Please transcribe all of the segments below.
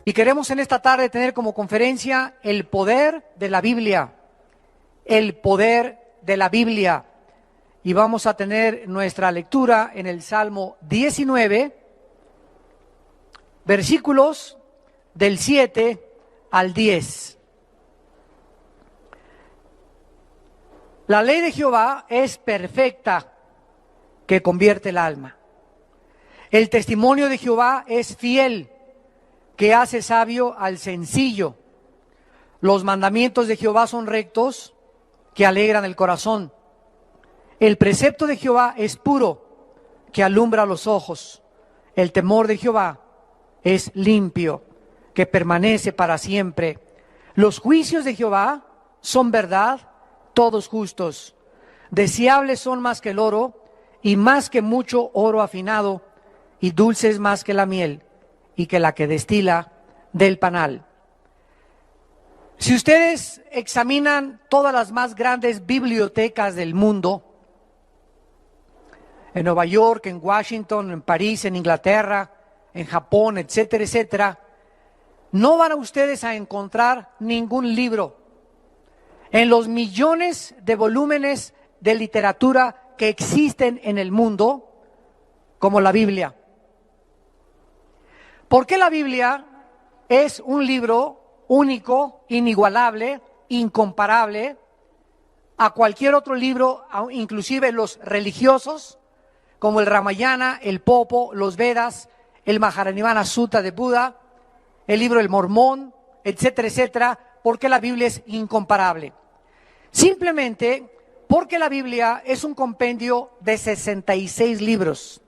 Y queremos en esta tarde tener como conferencia el poder de la Biblia, el poder de la Biblia. Y vamos a tener nuestra lectura en el Salmo 19, versículos del 7 al 10. La ley de Jehová es perfecta, que convierte el alma. El testimonio de Jehová es fiel, que hace sabio al sencillo. Los mandamientos de Jehová son rectos, que alegran el corazón. El precepto de Jehová es puro, que alumbra los ojos. El temor de Jehová es limpio, que permanece para siempre. Los juicios de Jehová son verdad, todos justos. Deseables son más que el oro, y más que mucho oro afinado, y dulces más que la miel, y que la que destila del panal. Si ustedes examinan todas las más grandes bibliotecas del mundo, en Nueva York, en Washington, en París, en Inglaterra, en Japón, etcétera, etcétera, no van a ustedes a encontrar ningún libro en los millones de volúmenes de literatura que existen en el mundo como la Biblia. Porque la Biblia es un libro único, inigualable, incomparable a cualquier otro libro, inclusive los religiosos, como el Ramayana, el Popo, los Vedas, el Mahajanivana Sutta de Buda, el libro del Mormón, etcétera, etcétera, porque la Biblia es incomparable. Simplemente porque la Biblia es un compendio de 66 libros,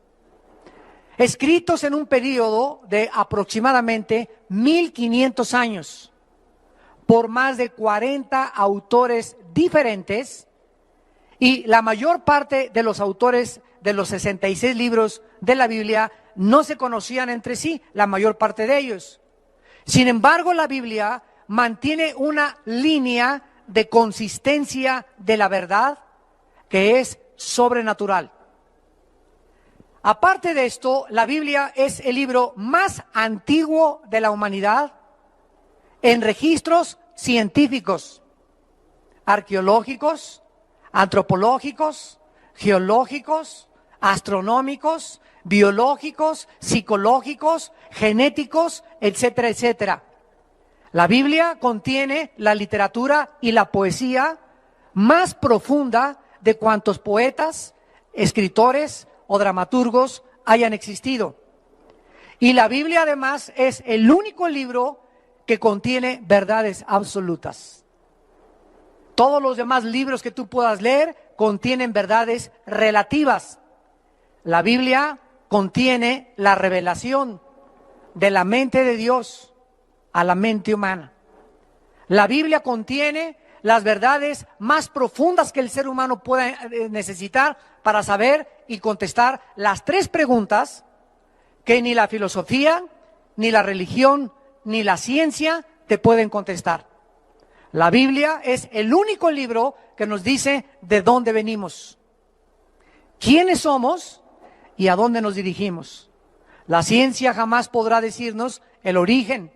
escritos en un periodo de aproximadamente 1500 años, por más de 40 autores diferentes, y la mayor parte de los autores de los 66 libros de la Biblia no se conocían entre sí, la mayor parte de ellos. Sin embargo, la Biblia mantiene una línea de consistencia de la verdad que es sobrenatural. Aparte de esto, la Biblia es el libro más antiguo de la humanidad en registros científicos, arqueológicos, antropológicos, geológicos, astronómicos, biológicos, psicológicos, genéticos, etcétera, etcétera. La Biblia contiene la literatura y la poesía más profunda de cuantos poetas, escritores o dramaturgos hayan existido. Y la Biblia además es el único libro que contiene verdades absolutas. Todos los demás libros que tú puedas leer contienen verdades relativas. La Biblia contiene la revelación de la mente de Dios a la mente humana. La Biblia contiene las verdades más profundas que el ser humano pueda necesitar para saber y contestar las tres preguntas que ni la filosofía, ni la religión, ni la ciencia te pueden contestar. La Biblia es el único libro que nos dice de dónde venimos, quiénes somos y a dónde nos dirigimos. La ciencia jamás podrá decirnos el origen,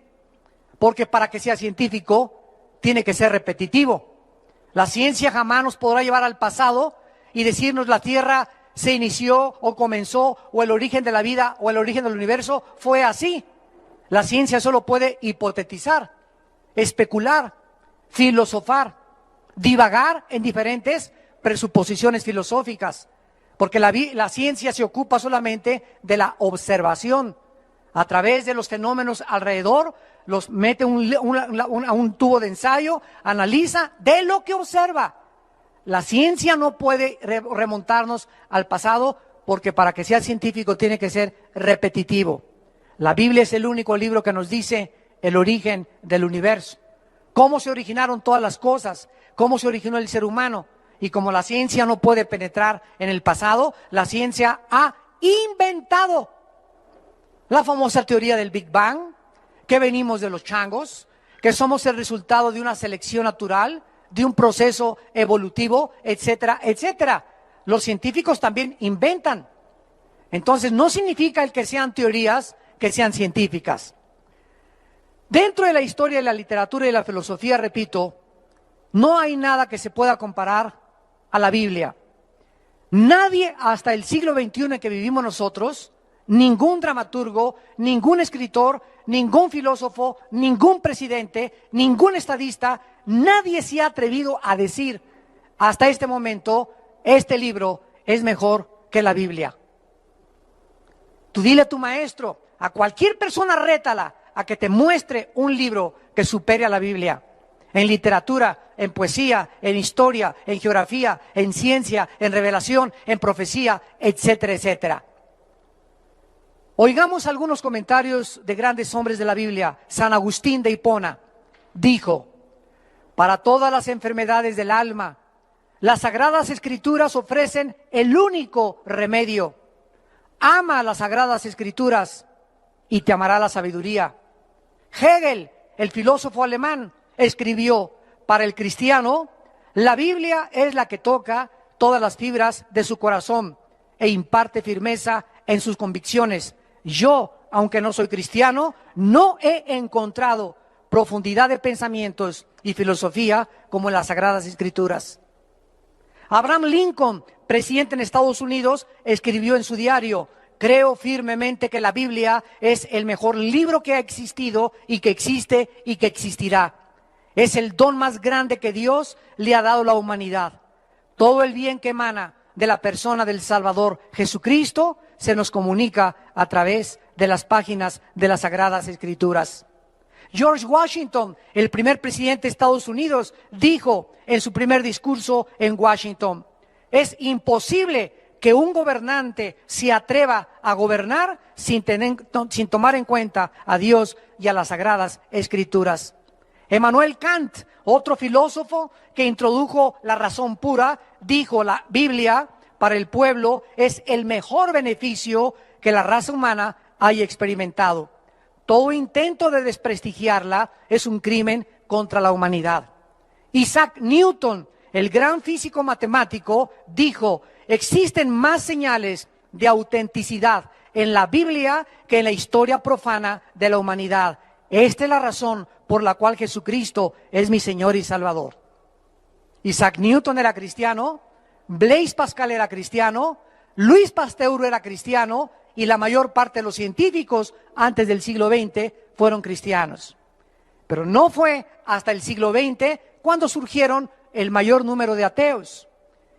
porque para que sea científico tiene que ser repetitivo. La ciencia jamás nos podrá llevar al pasado y decirnos la Tierra se inició o comenzó, o el origen de la vida o el origen del universo fue así. La ciencia solo puede hipotetizar, especular, filosofar, divagar en diferentes presuposiciones filosóficas, porque la ciencia se ocupa solamente de la observación. A través de los fenómenos alrededor, los mete a un tubo de ensayo, analiza de lo que observa. La ciencia no puede remontarnos al pasado, porque para que sea científico tiene que ser repetitivo. La Biblia es el único libro que nos dice el origen del universo, cómo se originaron todas las cosas, cómo se originó el ser humano. Y como la ciencia no puede penetrar en el pasado, la ciencia ha inventado la famosa teoría del Big Bang, que venimos de los changos, que somos el resultado de una selección natural, de un proceso evolutivo, etcétera, etcétera. Los científicos también inventan. Entonces no significa el que sean teorías que sean científicas. Dentro de la historia de la literatura y la filosofía, repito, no hay nada que se pueda comparar a la Biblia. Nadie hasta el siglo XXI en que vivimos nosotros, ningún dramaturgo, ningún escritor, ningún filósofo, ningún presidente, ningún estadista, nadie se ha atrevido a decir hasta este momento, este libro es mejor que la Biblia. Tú dile a tu maestro, a cualquier persona rétala a que te muestre un libro que supere a la Biblia. En literatura, en poesía, en historia, en geografía, en ciencia, en revelación, en profecía, etcétera, etcétera. Oigamos algunos comentarios de grandes hombres de la Biblia. San Agustín de Hipona dijo: para todas las enfermedades del alma, las Sagradas Escrituras ofrecen el único remedio. Ama las Sagradas Escrituras y te amará la sabiduría. Hegel, el filósofo alemán, escribió: para el cristiano, la Biblia es la que toca todas las fibras de su corazón e imparte firmeza en sus convicciones. Yo, aunque no soy cristiano, no he encontrado profundidad de pensamientos y filosofía como en las Sagradas Escrituras. Abraham Lincoln, presidente en Estados Unidos, escribió en su diario: creo firmemente que la Biblia es el mejor libro que ha existido y que existe y que existirá. Es el don más grande que Dios le ha dado a la humanidad. Todo el bien que emana de la persona del Salvador Jesucristo se nos comunica a través de las páginas de las Sagradas Escrituras. George Washington, el primer presidente de Estados Unidos, dijo en su primer discurso en Washington: es imposible que un gobernante se atreva a gobernar sin tomar en cuenta a Dios y a las Sagradas Escrituras. Immanuel Kant, otro filósofo que introdujo la razón pura, dijo: la Biblia para el pueblo es el mejor beneficio que la raza humana haya experimentado. Todo intento de desprestigiarla es un crimen contra la humanidad. Isaac Newton, el gran físico matemático, dijo: existen más señales de autenticidad en la Biblia que en la historia profana de la humanidad. Esta es la razón por la cual Jesucristo es mi Señor y Salvador. Isaac Newton era cristiano, Blaise Pascal era cristiano, Luis Pasteur era cristiano, y la mayor parte de los científicos antes del siglo XX fueron cristianos. Pero no fue hasta el siglo XX cuando surgieron el mayor número de ateos.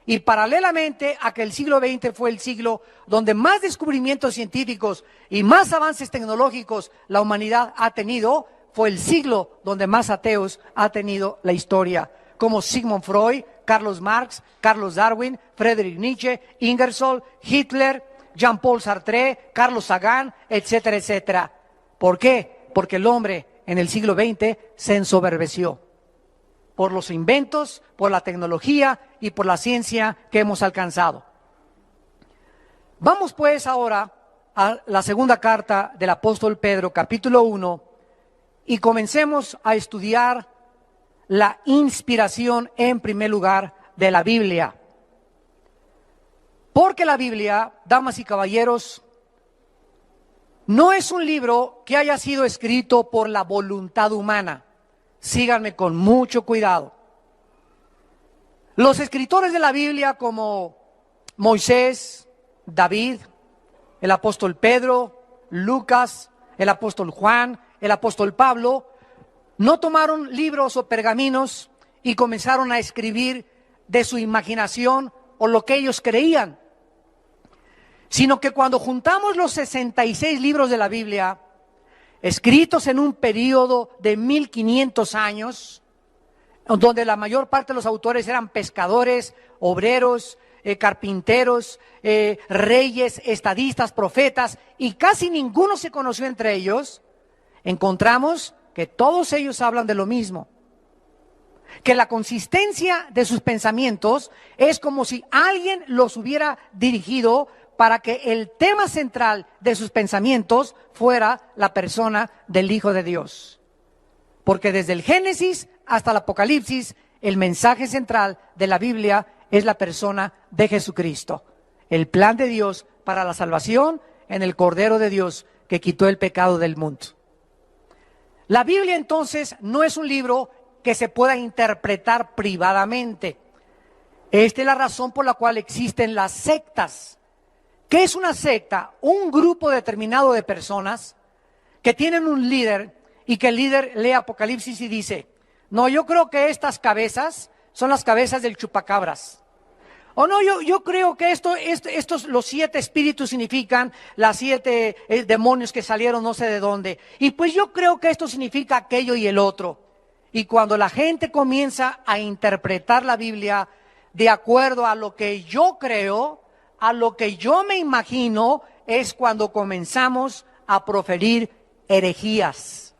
Y paralelamente a que el siglo XX fue el siglo donde más descubrimientos científicos y más avances tecnológicos la humanidad ha tenido, fue el siglo donde más ateos ha tenido la historia, como Sigmund Freud, Carlos Marx, Carlos Darwin, Friedrich Nietzsche, Ingersoll, Hitler, Jean-Paul Sartre, Carlos Sagan, etcétera, etcétera. ¿Por qué? Porque el hombre en el siglo XX se ensoberbeció por los inventos, por la tecnología y por la ciencia que hemos alcanzado. Vamos pues ahora a la segunda carta del apóstol Pedro, capítulo 1, y comencemos a estudiar la inspiración en primer lugar de la Biblia. Porque la Biblia, damas y caballeros, no es un libro que haya sido escrito por la voluntad humana. Síganme con mucho cuidado. Los escritores de la Biblia como Moisés, David, el apóstol Pedro, Lucas, el apóstol Juan, el apóstol Pablo, no tomaron libros o pergaminos y comenzaron a escribir de su imaginación o lo que ellos creían, sino que cuando juntamos los 66 libros de la Biblia, escritos en un periodo de 1500 años, donde la mayor parte de los autores eran pescadores, obreros, carpinteros, reyes, estadistas, profetas, y casi ninguno se conoció entre ellos, encontramos que todos ellos hablan de lo mismo. Que la consistencia de sus pensamientos es como si alguien los hubiera dirigido para que el tema central de sus pensamientos fuera la persona del Hijo de Dios. Porque desde el Génesis hasta el Apocalipsis, el mensaje central de la Biblia es la persona de Jesucristo. El plan de Dios para la salvación en el Cordero de Dios que quitó el pecado del mundo. La Biblia entonces no es un libro que se pueda interpretar privadamente. Esta es la razón por la cual existen las sectas. ¿Qué es una secta? Un grupo determinado de personas que tienen un líder y que el líder lee Apocalipsis y dice, no, yo creo que estas cabezas son las cabezas del chupacabras. O no, yo creo que estos, los 7 espíritus significan las 7 demonios que salieron no sé de dónde. Y pues yo creo que esto significa aquello y el otro. Y cuando la gente comienza a interpretar la Biblia de acuerdo a lo que yo creo, a lo que yo me imagino, es cuando comenzamos a proferir herejías.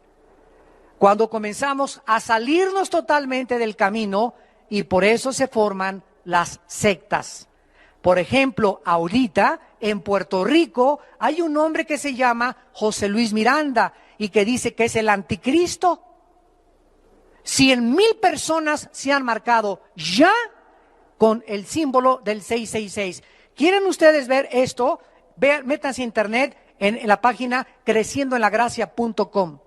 Cuando comenzamos a salirnos totalmente del camino y por eso se forman las sectas. Por ejemplo, ahorita en Puerto Rico hay un hombre que se llama José Luis Miranda y que dice que es el anticristo. 100,000 personas se han marcado ya con el símbolo del 666. ¿Quieren ustedes ver esto? Métanse a internet en la página creciendoenlagracia.com.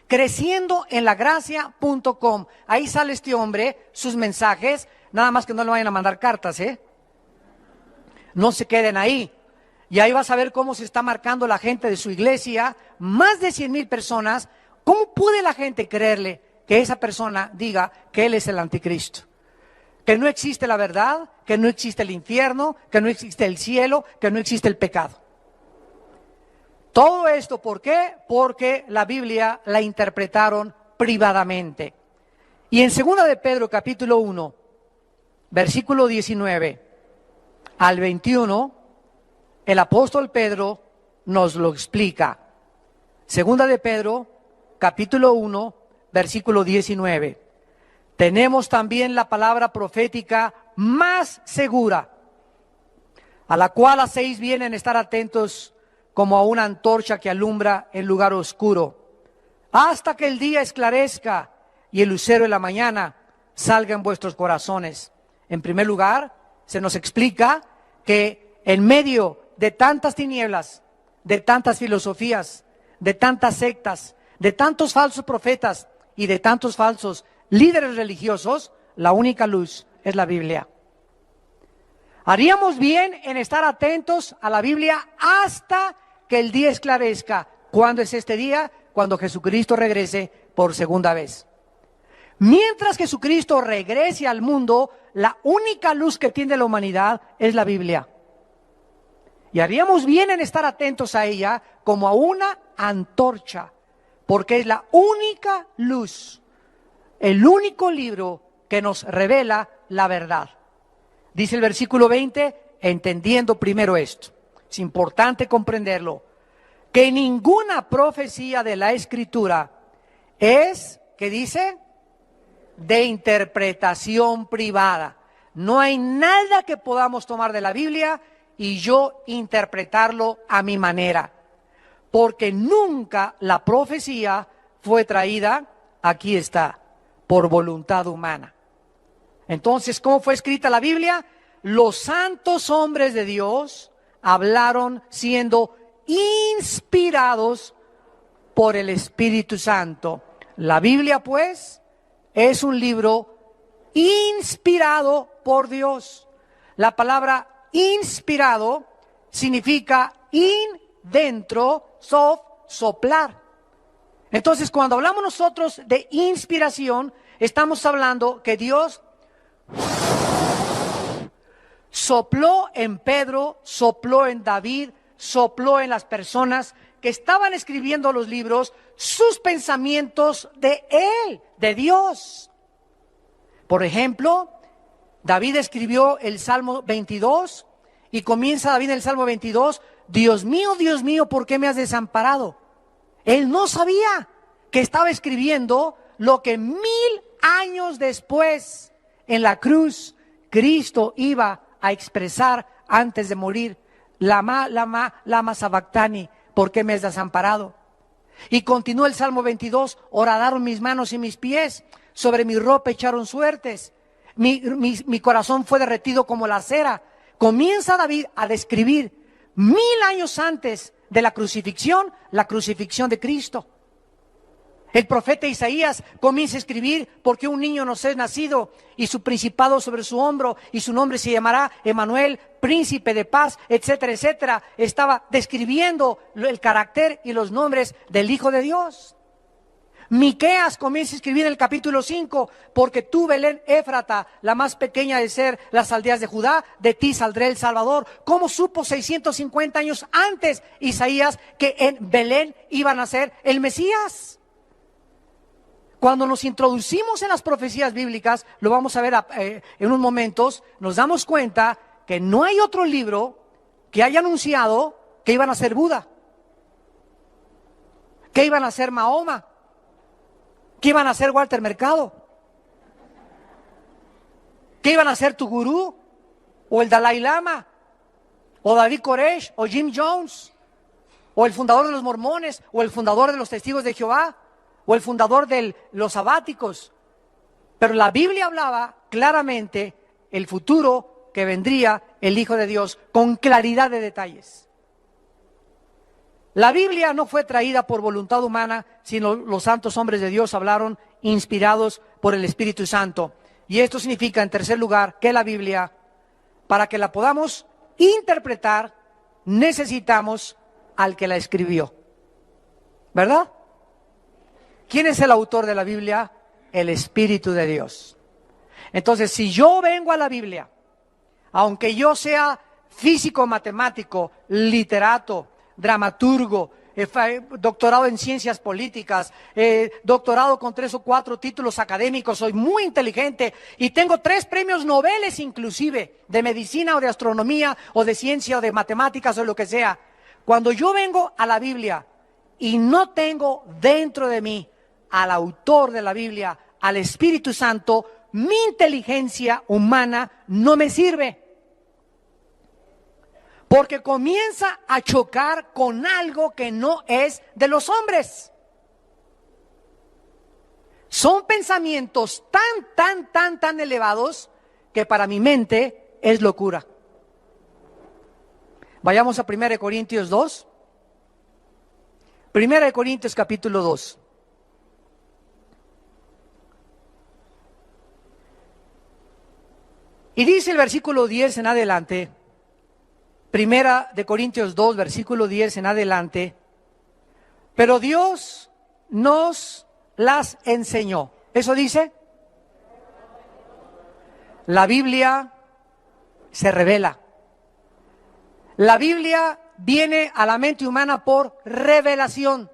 Creciendoenlagracia.com. Ahí sale este hombre, sus mensajes, nada más que no le vayan a mandar cartas, No se queden ahí. Y ahí vas a ver cómo se está marcando la gente de su iglesia, más de 100,000 personas. ¿Cómo puede la gente creerle que esa persona diga que él es el anticristo? Que no existe la verdad, que no existe el infierno, que no existe el cielo, que no existe el pecado. Todo esto, ¿por qué? Porque la Biblia la interpretaron privadamente. Y en 2 de Pedro, capítulo 1, versículo 19 al 21, el apóstol Pedro nos lo explica. 2 de Pedro, capítulo 1, versículo 19. Tenemos también la palabra profética más segura, a la cual hacéis bien en estar atentos como a una antorcha que alumbra en lugar oscuro, hasta que el día esclarezca y el lucero de la mañana salga en vuestros corazones. En primer lugar, se nos explica que en medio de tantas tinieblas, de tantas filosofías, de tantas sectas, de tantos falsos profetas y de tantos falsos líderes religiosos, la única luz es la Biblia. Haríamos bien en estar atentos a la Biblia hasta que el día esclarezca. ¿Cuándo es este día? Cuando Jesucristo regrese por segunda vez. Mientras Jesucristo regrese al mundo, la única luz que tiene la humanidad es la Biblia. Y haríamos bien en estar atentos a ella como a una antorcha, porque es la única luz, el único libro que nos revela la verdad. Dice el versículo 20, entendiendo primero esto, es importante comprenderlo, que ninguna profecía de la Escritura es, ¿qué dice? De interpretación privada. No hay nada que podamos tomar de la Biblia y yo interpretarlo a mi manera, porque nunca la profecía fue traída, aquí está, por voluntad humana. Entonces, ¿cómo fue escrita la Biblia? Los santos hombres de Dios hablaron siendo inspirados por el Espíritu Santo. La Biblia, pues, es un libro inspirado por Dios. La palabra inspirado significa dentro, soplar. Entonces, cuando hablamos nosotros de inspiración, estamos hablando que Dios sopló en Pedro, sopló en David, sopló en las personas que estaban escribiendo los libros, sus pensamientos de Él, de Dios. Por ejemplo, David escribió el Salmo 22 y comienza David en el Salmo 22, Dios mío, ¿por qué me has desamparado? Él no sabía que estaba escribiendo lo que 1000 años después en la cruz Cristo iba a expresar antes de morir. Lama sabactani, ¿por qué me has desamparado? Y continúa el Salmo 22, horadaron mis manos y mis pies, sobre mi ropa echaron suertes, mi corazón fue derretido como la cera. Comienza David a describir 1000 años antes de la crucifixión de Cristo. El profeta Isaías comienza a escribir: porque un niño nos es nacido y su principado sobre su hombro y su nombre se llamará Emmanuel, príncipe de paz, etcétera, etcétera. Estaba describiendo el carácter y los nombres del Hijo de Dios. Miqueas comienza a escribir en el capítulo 5: porque tú, Belén Éfrata, la más pequeña de ser las aldeas de Judá, de ti saldrá el Salvador. ¿Cómo supo 650 años antes Isaías que en Belén iba a nacer el Mesías? Cuando nos introducimos en las profecías bíblicas, lo vamos a ver en unos momentos, nos damos cuenta que no hay otro libro que haya anunciado que iban a ser Buda, que iban a ser Mahoma, que iban a ser Walter Mercado, que iban a ser tu gurú, o el Dalai Lama, o David Koresh, o Jim Jones, o el fundador de los mormones, o el fundador de los testigos de Jehová, o el fundador de los sabáticos. Pero la Biblia hablaba claramente el futuro que vendría el Hijo de Dios, con claridad de detalles. La Biblia no fue traída por voluntad humana, sino los santos hombres de Dios hablaron inspirados por el Espíritu Santo. Y esto significa, en tercer lugar, que la Biblia, para que la podamos interpretar, necesitamos al que la escribió. ¿Verdad? ¿Quién es el autor de la Biblia? El Espíritu de Dios. Entonces, si yo vengo a la Biblia, aunque yo sea físico, matemático, literato, dramaturgo, doctorado en ciencias políticas, doctorado con 3 o 4 títulos académicos, soy muy inteligente y tengo 3 premios Nobel inclusive, de medicina o de astronomía o de ciencia o de matemáticas o lo que sea. Cuando yo vengo a la Biblia y no tengo dentro de mí al autor de la Biblia, al Espíritu Santo, mi inteligencia humana no me sirve. Porque comienza a chocar con algo que no es de los hombres. Son pensamientos tan elevados que para mi mente es locura. Vayamos a 1 Corintios 2. 1 Corintios capítulo 2. Y dice el versículo 10 en adelante, 1 Corintios 2, versículo 10 en adelante: pero Dios nos las enseñó. ¿Eso dice? La Biblia se revela. La Biblia viene a la mente humana por revelación.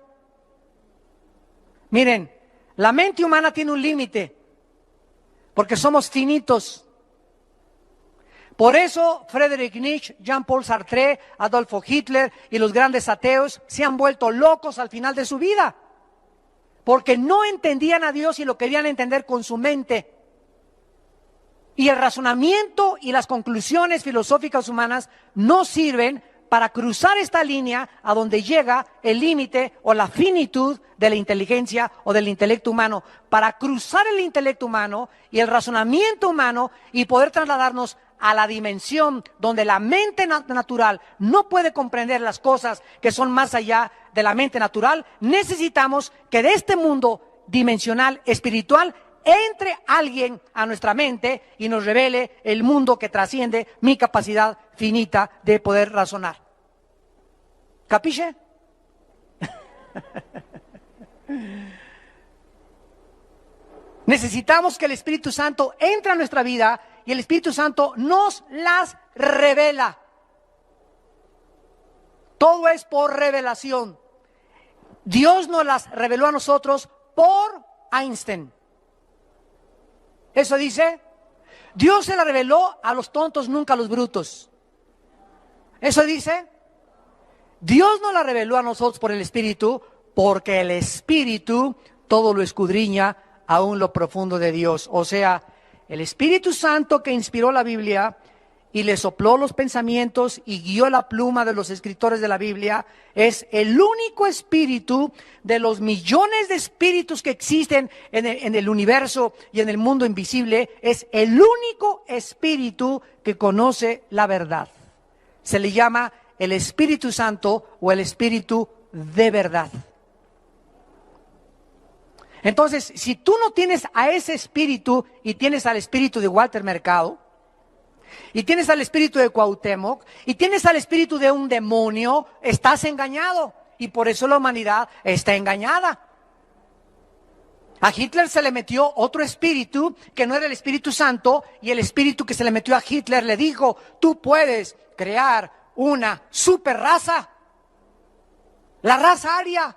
Miren, la mente humana tiene un límite, porque somos finitos. Por eso Friedrich Nietzsche, Jean-Paul Sartre, Adolfo Hitler y los grandes ateos se han vuelto locos al final de su vida, porque no entendían a Dios y lo querían entender con su mente. Y el razonamiento y las conclusiones filosóficas humanas no sirven para cruzar esta línea a donde llega el límite o la finitud de la inteligencia o del intelecto humano. Para cruzar el intelecto humano y el razonamiento humano y poder trasladarnos a la dimensión donde la mente natural no puede comprender las cosas que son más allá de la mente natural, necesitamos que de este mundo dimensional espiritual entre alguien a nuestra mente y nos revele el mundo que trasciende mi capacidad finita de poder razonar. ¿Capisce? Necesitamos que el Espíritu Santo entre a nuestra vida y el Espíritu Santo nos las revela. Todo es por revelación. Dios nos las reveló a nosotros por Einstein. ¿Eso dice? Dios se la reveló a los tontos, nunca a los brutos. ¿Eso dice? Dios nos la reveló a nosotros por el Espíritu, porque el Espíritu todo lo escudriña, aún lo profundo de Dios. O sea, el Espíritu Santo que inspiró la Biblia y le sopló los pensamientos y guió la pluma de los escritores de la Biblia, es el único espíritu de los millones de espíritus que existen en el universo y en el mundo invisible, es el único espíritu que conoce la verdad. Se le llama el Espíritu Santo o el Espíritu de verdad. Entonces, si tú no tienes a ese espíritu y tienes al espíritu de Walter Mercado, y tienes al espíritu de Cuauhtémoc, y tienes al espíritu de un demonio, estás engañado. Y por eso la humanidad está engañada. A Hitler se le metió otro espíritu que no era el Espíritu Santo, y el espíritu que se le metió a Hitler le dijo: tú puedes crear una super raza, la raza aria.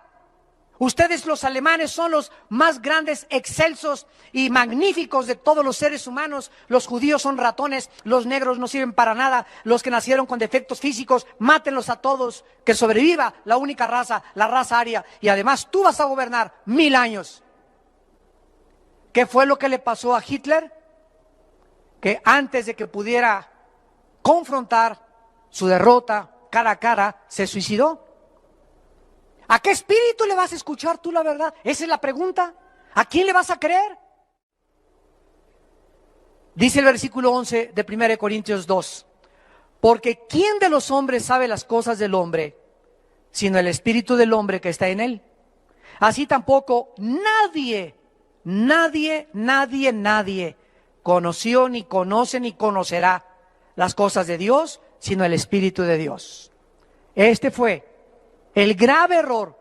Ustedes los alemanes son los más grandes, excelsos y magníficos de todos los seres humanos. Los judíos son ratones, los negros no sirven para nada, los que nacieron con defectos físicos, mátenlos a todos, que sobreviva la única raza, la raza aria. Y además tú vas a gobernar 1000 años. ¿Qué fue lo que le pasó a Hitler? Que antes de que pudiera confrontar su derrota cara a cara, se suicidó. ¿A qué espíritu le vas a escuchar tú la verdad? Esa es la pregunta. ¿A quién le vas a creer? Dice el versículo 11 de 1 Corintios 2. Porque ¿quién de los hombres sabe las cosas del hombre, sino el espíritu del hombre que está en él? Así tampoco nadie conoció, ni conoce, ni conocerá las cosas de Dios, sino el Espíritu de Dios. Este fue el grave error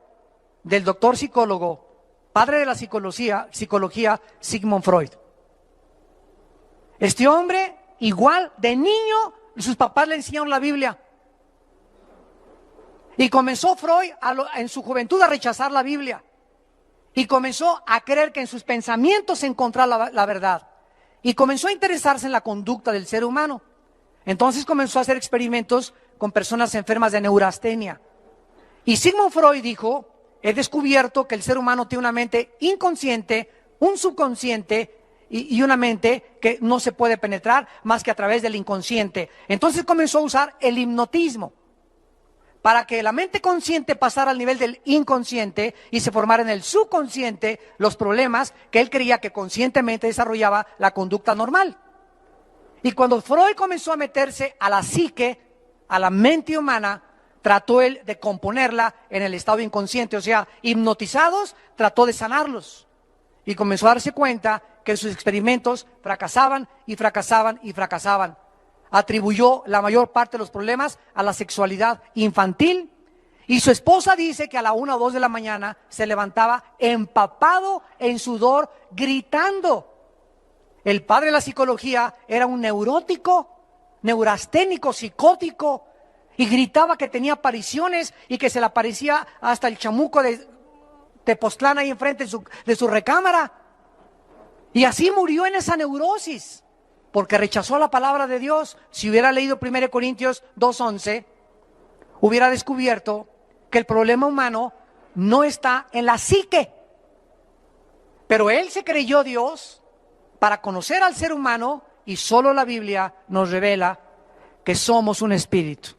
del doctor psicólogo, padre de la psicología, Sigmund Freud. Este hombre, igual de niño, sus papás le enseñaron la Biblia. Y comenzó Freud en su juventud a rechazar la Biblia. Y comenzó a creer que en sus pensamientos se encontraba la verdad. Y comenzó a interesarse en la conducta del ser humano. Entonces comenzó a hacer experimentos con personas enfermas de neurastenia. Y Sigmund Freud dijo: he descubierto que el ser humano tiene una mente inconsciente, un subconsciente y una mente que no se puede penetrar más que a través del inconsciente. Entonces comenzó a usar el hipnotismo para que la mente consciente pasara al nivel del inconsciente y se formara en el subconsciente los problemas que él creía que conscientemente desarrollaba la conducta normal. Y cuando Freud comenzó a meterse a la psique, a la mente humana, trató él de componerla en el estado inconsciente, o sea, hipnotizados, trató de sanarlos. Y comenzó a darse cuenta que sus experimentos fracasaban y fracasaban y fracasaban. Atribuyó la mayor parte de los problemas a la sexualidad infantil. Y su esposa dice que a la 1 o 2 de la mañana se levantaba empapado en sudor, gritando. El padre de la psicología era un neurótico, neurasténico, psicótico, y gritaba que tenía apariciones y que se le aparecía hasta el chamuco de Tepoztlán ahí enfrente de su recámara. Y así murió en esa neurosis, porque rechazó la palabra de Dios. Si hubiera leído 1 Corintios 2:11, hubiera descubierto que el problema humano no está en la psique. Pero él se creyó Dios para conocer al ser humano, y solo la Biblia nos revela que somos un espíritu.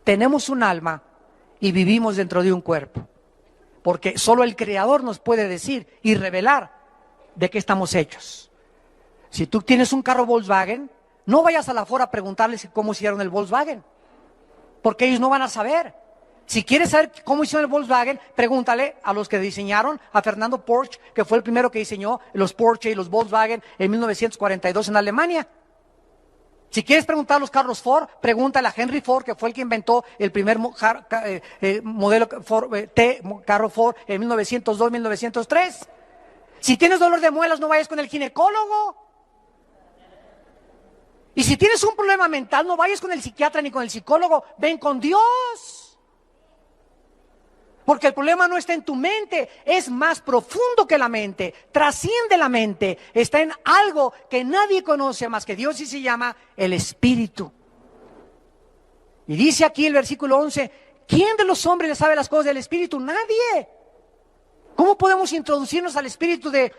Tenemos un alma y vivimos dentro de un cuerpo, porque solo el Creador nos puede decir y revelar de qué estamos hechos. Si tú tienes un carro Volkswagen, no vayas a la Ford a preguntarles cómo hicieron el Volkswagen, porque ellos no van a saber. Si quieres saber cómo hicieron el Volkswagen, pregúntale a los que diseñaron, a Fernando Porsche, que fue el primero que diseñó los Porsche y los Volkswagen en 1942 en Alemania. Si quieres preguntar a los carros Ford, pregúntale a Henry Ford, que fue el que inventó el primer modelo carro Ford en 1902-1903. Si tienes dolor de muelas, no vayas con el ginecólogo. Y si tienes un problema mental, no vayas con el psiquiatra ni con el psicólogo, ven con Dios. Porque el problema no está en tu mente, es más profundo que la mente, trasciende la mente, está en algo que nadie conoce más que Dios, y se llama el Espíritu. Y dice aquí el versículo 11, ¿quién de los hombres le sabe las cosas del Espíritu? Nadie. ¿Cómo podemos introducirnos al Espíritu de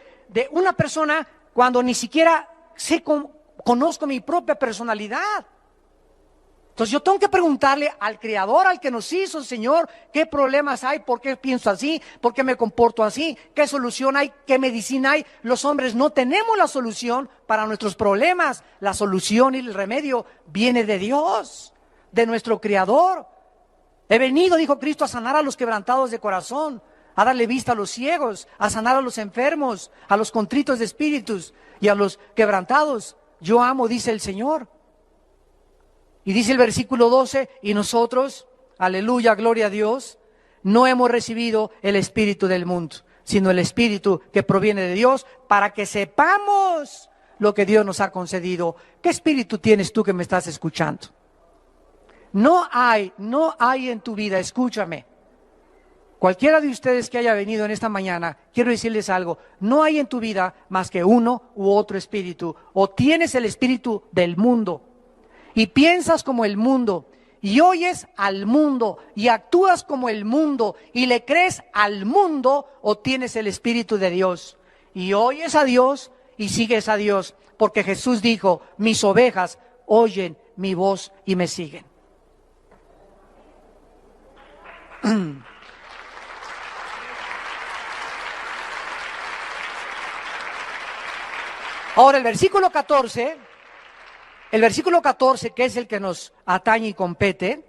una persona cuando ni siquiera conozco mi propia personalidad? Entonces yo tengo que preguntarle al Creador, al que nos hizo, Señor, ¿qué problemas hay? ¿Por qué pienso así? ¿Por qué me comporto así? ¿Qué solución hay? ¿Qué medicina hay? Los hombres no tenemos la solución para nuestros problemas. La solución y el remedio viene de Dios, de nuestro Creador. He venido, dijo Cristo, a sanar a los quebrantados de corazón, a darle vista a los ciegos, a sanar a los enfermos, a los contritos de espíritus y a los quebrantados. Yo amo, dice el Señor. Y dice el versículo 12, y nosotros, aleluya, gloria a Dios, no hemos recibido el espíritu del mundo, sino el espíritu que proviene de Dios, para que sepamos lo que Dios nos ha concedido. ¿Qué espíritu tienes tú que me estás escuchando? No hay en tu vida, escúchame. Cualquiera de ustedes que haya venido en esta mañana, quiero decirles algo, no hay en tu vida más que uno u otro espíritu. O tienes el espíritu del mundo y piensas como el mundo y oyes al mundo y actúas como el mundo y le crees al mundo, o tienes el espíritu de Dios y oyes a Dios y sigues a Dios, porque Jesús dijo, mis ovejas oyen mi voz y me siguen. Ahora el versículo 14, que es el que nos atañe y compete,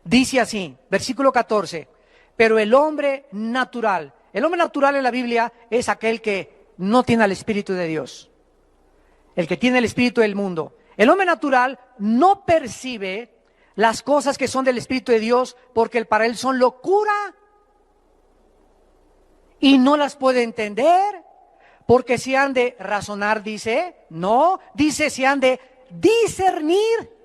dice así, versículo 14, pero el hombre natural en la Biblia es aquel que no tiene el Espíritu de Dios, el que tiene el espíritu del mundo. El hombre natural no percibe las cosas que son del Espíritu de Dios, porque para él son locura y no las puede entender. Porque si han de razonar, dice, no, dice si han de discernir.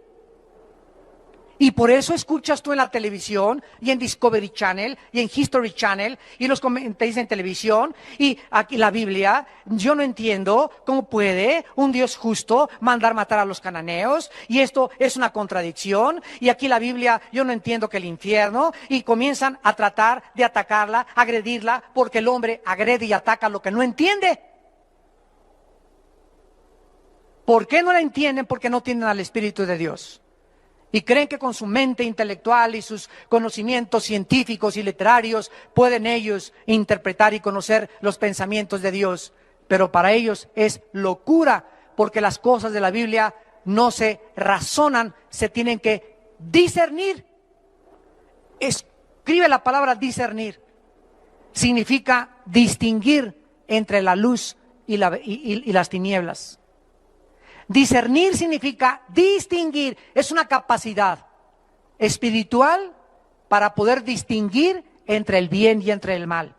Y por eso escuchas tú en la televisión y en Discovery Channel y en History Channel y los comentarios en televisión y aquí la Biblia. Yo no entiendo cómo puede un Dios justo mandar matar a los cananeos, y esto es una contradicción. Y aquí la Biblia, yo no entiendo que el infierno, y comienzan a tratar de atacarla, agredirla, porque el hombre agrede y ataca lo que no entiende. ¿Por qué no la entienden? Porque no tienen al Espíritu de Dios. Y creen que con su mente intelectual y sus conocimientos científicos y literarios pueden ellos interpretar y conocer los pensamientos de Dios. Pero para ellos es locura, porque las cosas de la Biblia no se razonan, se tienen que discernir. Escribe la palabra discernir. Significa distinguir entre la luz y las tinieblas. Discernir significa distinguir, es una capacidad espiritual para poder distinguir entre el bien y entre el mal,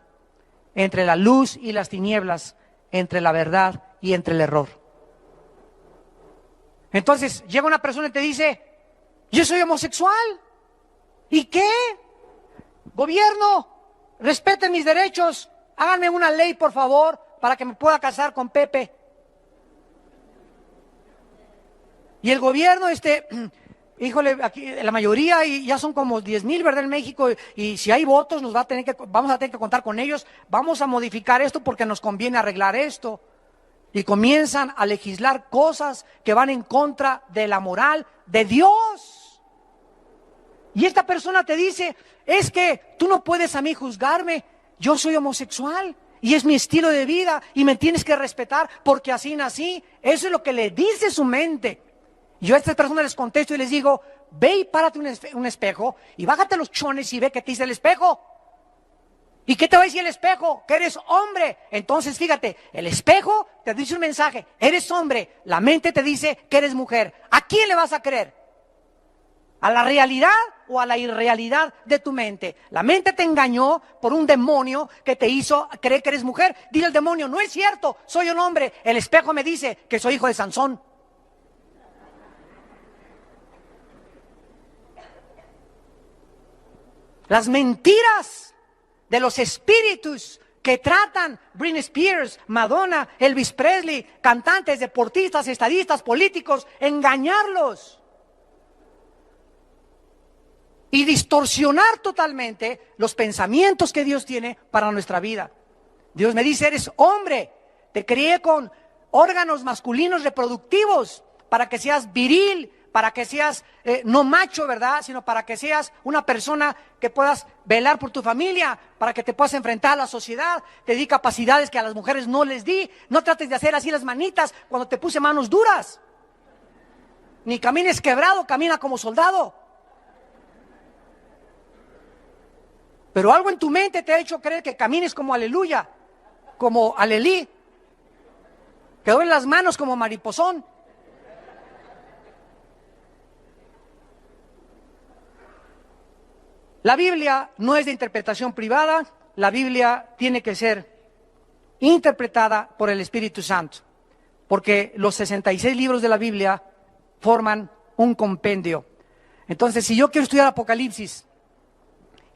entre la luz y las tinieblas, entre la verdad y entre el error. Entonces llega una persona y te dice, yo soy homosexual. ¿Y qué? Gobierno, respeten mis derechos, háganme una ley por favor para que me pueda casar con Pepe. Y el gobierno, híjole, aquí la mayoría, y ya son como 10,000, ¿verdad? En México, y si hay votos, vamos a tener que contar con ellos, vamos a modificar esto porque nos conviene arreglar esto. Y comienzan a legislar cosas que van en contra de la moral de Dios. Y esta persona te dice, es que tú no puedes a mí juzgarme, yo soy homosexual. Y es mi estilo de vida, y me tienes que respetar porque así nací. Eso es lo que le dice su mente. Yo a estas personas les contesto y les digo, ve y párate un espejo y bájate los chones y ve qué te dice el espejo. ¿Y qué te va a decir el espejo? Que eres hombre. Entonces fíjate, el espejo te dice un mensaje, eres hombre. La mente te dice que eres mujer. ¿A quién le vas a creer? ¿A la realidad o a la irrealidad de tu mente? La mente te engañó por un demonio que te hizo creer que eres mujer. Dile al demonio, no es cierto, soy un hombre. El espejo me dice que soy hijo de Sansón. Las mentiras de los espíritus que tratan Britney Spears, Madonna, Elvis Presley, cantantes, deportistas, estadistas, políticos, engañarlos y distorsionar totalmente los pensamientos que Dios tiene para nuestra vida. Dios me dice, eres hombre, te crié con órganos masculinos reproductivos para que seas viril, para que seas no macho, ¿verdad? Sino para que seas una persona que puedas velar por tu familia, para que te puedas enfrentar a la sociedad. Te di capacidades que a las mujeres no les di. No trates de hacer así las manitas cuando te puse manos duras. Ni camines quebrado, camina como soldado. Pero algo en tu mente te ha hecho creer que camines como aleluya, como alelí, que doblen las manos como mariposón. La Biblia no es de interpretación privada, la Biblia tiene que ser interpretada por el Espíritu Santo, porque los 66 libros de la Biblia forman un compendio. Entonces, si yo quiero estudiar Apocalipsis,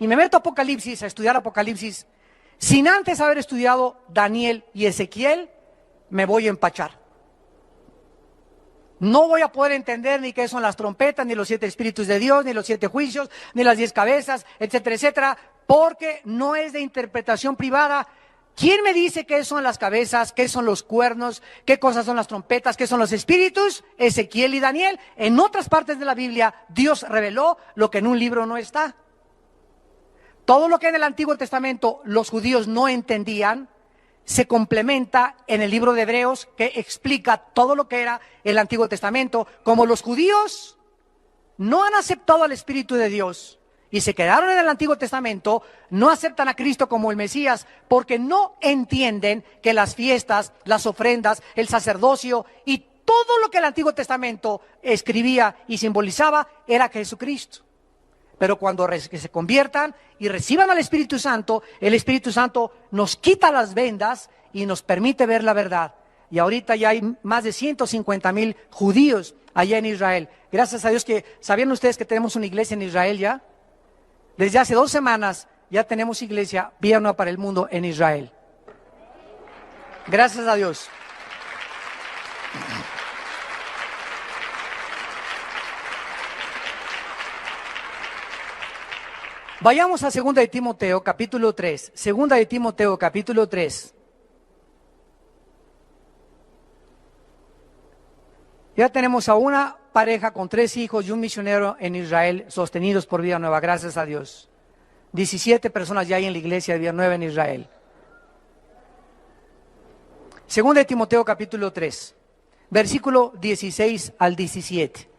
y me meto a Apocalipsis, a estudiar Apocalipsis, sin antes haber estudiado Daniel y Ezequiel, me voy a empachar. No voy a poder entender ni qué son las trompetas, ni los 7 espíritus de Dios, ni los 7 juicios, ni las 10 cabezas, etcétera, etcétera, porque no es de interpretación privada. ¿Quién me dice qué son las cabezas, qué son los cuernos, qué cosas son las trompetas, qué son los espíritus? Ezequiel y Daniel. En otras partes de la Biblia, Dios reveló lo que en un libro no está. Todo lo que en el Antiguo Testamento los judíos no entendían, se complementa en el libro de Hebreos, que explica todo lo que era el Antiguo Testamento. Como los judíos no han aceptado al Espíritu de Dios y se quedaron en el Antiguo Testamento, no aceptan a Cristo como el Mesías, porque no entienden que las fiestas, las ofrendas, el sacerdocio y todo lo que el Antiguo Testamento escribía y simbolizaba era Jesucristo. Pero cuando se conviertan y reciban al Espíritu Santo, el Espíritu Santo nos quita las vendas y nos permite ver la verdad. Y ahorita ya hay más de 150,000 judíos allá en Israel. Gracias a Dios que, ¿sabían ustedes que tenemos una iglesia en Israel ya? Desde hace 2 semanas ya tenemos iglesia Vía Nueva para el Mundo en Israel. Gracias a Dios. Vayamos a 2 de Timoteo, capítulo 3. 2 de Timoteo, capítulo 3. Ya tenemos a una pareja con 3 hijos y un misionero en Israel sostenidos por Vida Nueva, gracias a Dios. 17 personas ya hay en la iglesia de Vida Nueva en Israel. 2 de Timoteo, capítulo 3, versículo 16 al 17.